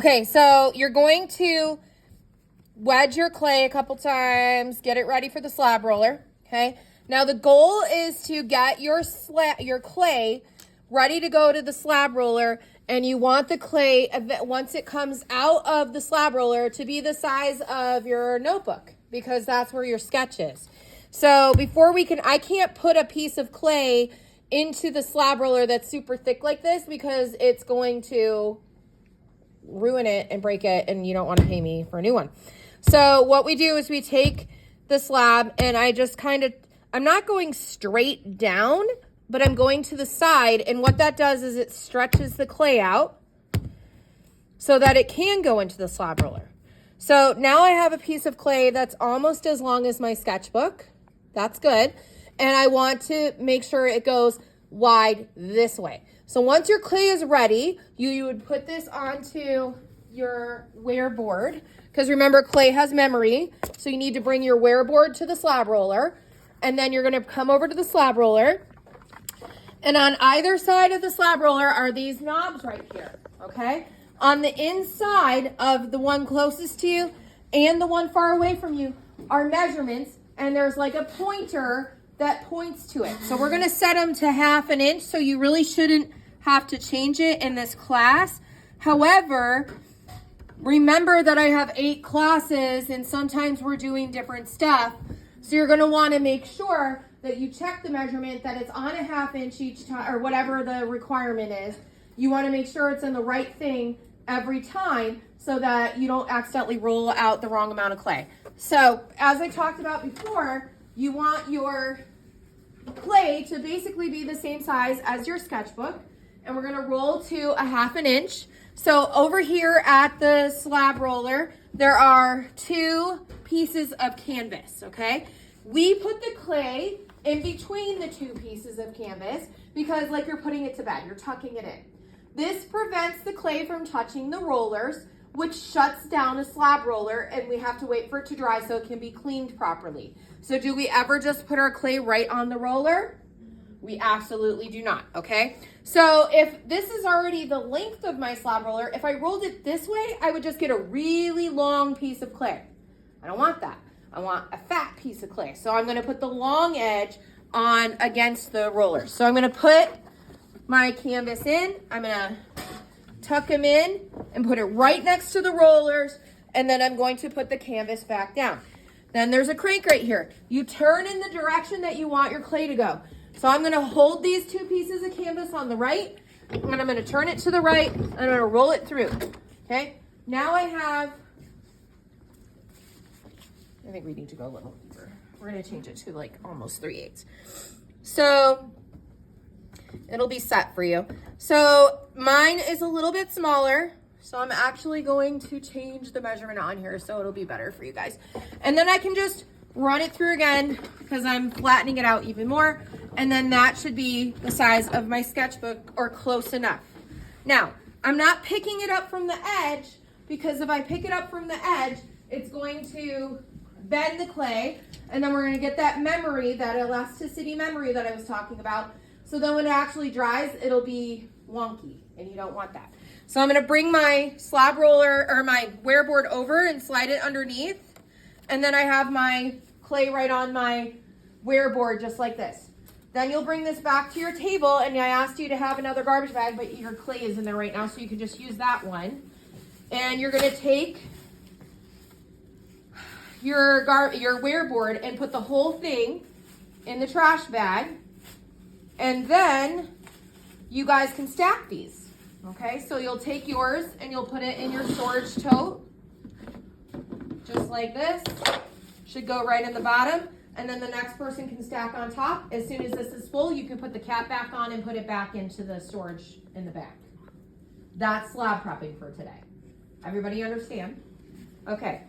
Okay, so you're going to wedge your clay a couple times, get it ready for the slab roller, okay? Now the goal is to get your clay ready to go to the slab roller, and you want the clay, once it comes out of the slab roller, to be the size of your notebook, because that's where your sketch is. So before I can't put a piece of clay into the slab roller that's super thick like this, because it's going to ruin it and break it, and you don't want to pay me for a new one. So what we do is we take the slab, and I just I'm not going straight down, but I'm going to the side, and what that does is it stretches the clay out so that it can go into the slab roller. So now I have a piece of clay that's almost as long as my sketchbook. That's good. And I want to make sure it goes wide this way. So once your clay is ready, you would put this onto your wear board, because remember, clay has memory. So you need to bring your wear board to the slab roller, and then you're going to come over to the slab roller. And on either side of the slab roller are these knobs right here, okay? On the inside of the one closest to you and the one far away from you are measurements, and there's like a pointer that points to it. So we're going to set them to 1/2 inch, so you really shouldn't have to change it in this class. However, remember that I have 8 classes, and sometimes we're doing different stuff. So you're going to want to make sure that you check the measurement, that it's on a 1/2 inch each time, or whatever the requirement is. You want to make sure it's in the right thing every time, so that you don't accidentally roll out the wrong amount of clay. So as I talked about before, you want your clay to basically be the same size as your sketchbook, and we're going to roll to a 1/2 inch. So over here at the slab roller, there are 2 pieces of canvas, okay? We put the clay in between the 2 pieces of canvas because, like, you're putting it to bed, you're tucking it in. This prevents the clay from touching the rollers, which shuts down a slab roller, and we have to wait for it to dry so it can be cleaned properly. So do we ever just put our clay right on the roller? We absolutely do not, okay? So if this is already the length of my slab roller, if I rolled it this way, I would just get a really long piece of clay. I don't want that. I want a fat piece of clay. So I'm gonna put the long edge on against the roller. So I'm gonna put my canvas in, I'm gonna tuck them in and put it right next to the rollers, and then I'm going to put the canvas back down. Then there's a crank right here. You turn in the direction that you want your clay to go. So I'm going to hold these 2 pieces of canvas on the right, and I'm going to turn it to the right, and I'm going to roll it through. Okay? Now I think we need to go a little deeper. We're going to change it to like almost 3/8. So it'll be set for you. So mine is a little bit smaller, so I'm actually going to change the measurement on here so it'll be better for you guys. And then I can just run it through again because I'm flattening it out even more. And then that should be the size of my sketchbook, or close enough. Now, I'm not picking it up from the edge, because if I pick it up from the edge, it's going to bend the clay, and then we're going to get that memory, that elasticity memory that I was talking about. So then when it actually dries, it'll be wonky, and you don't want that. So I'm going to bring my slab roller, or my wear board, over and slide it underneath. And then I have my clay right on my wear board, just like this. Then you'll bring this back to your table, and I asked you to have another garbage bag, but your clay is in there right now, so you can just use that one. And you're going to take your wear board and put the whole thing in the trash bag, and then you guys can stack these. Okay, so you'll take yours and you'll put it in your storage tote, just like this. Should go right in the bottom, and then the next person can stack on top. As soon as this is full, you can put the cap back on and put it back into the storage in the back. That's slab prepping for today. Everybody understand? Okay.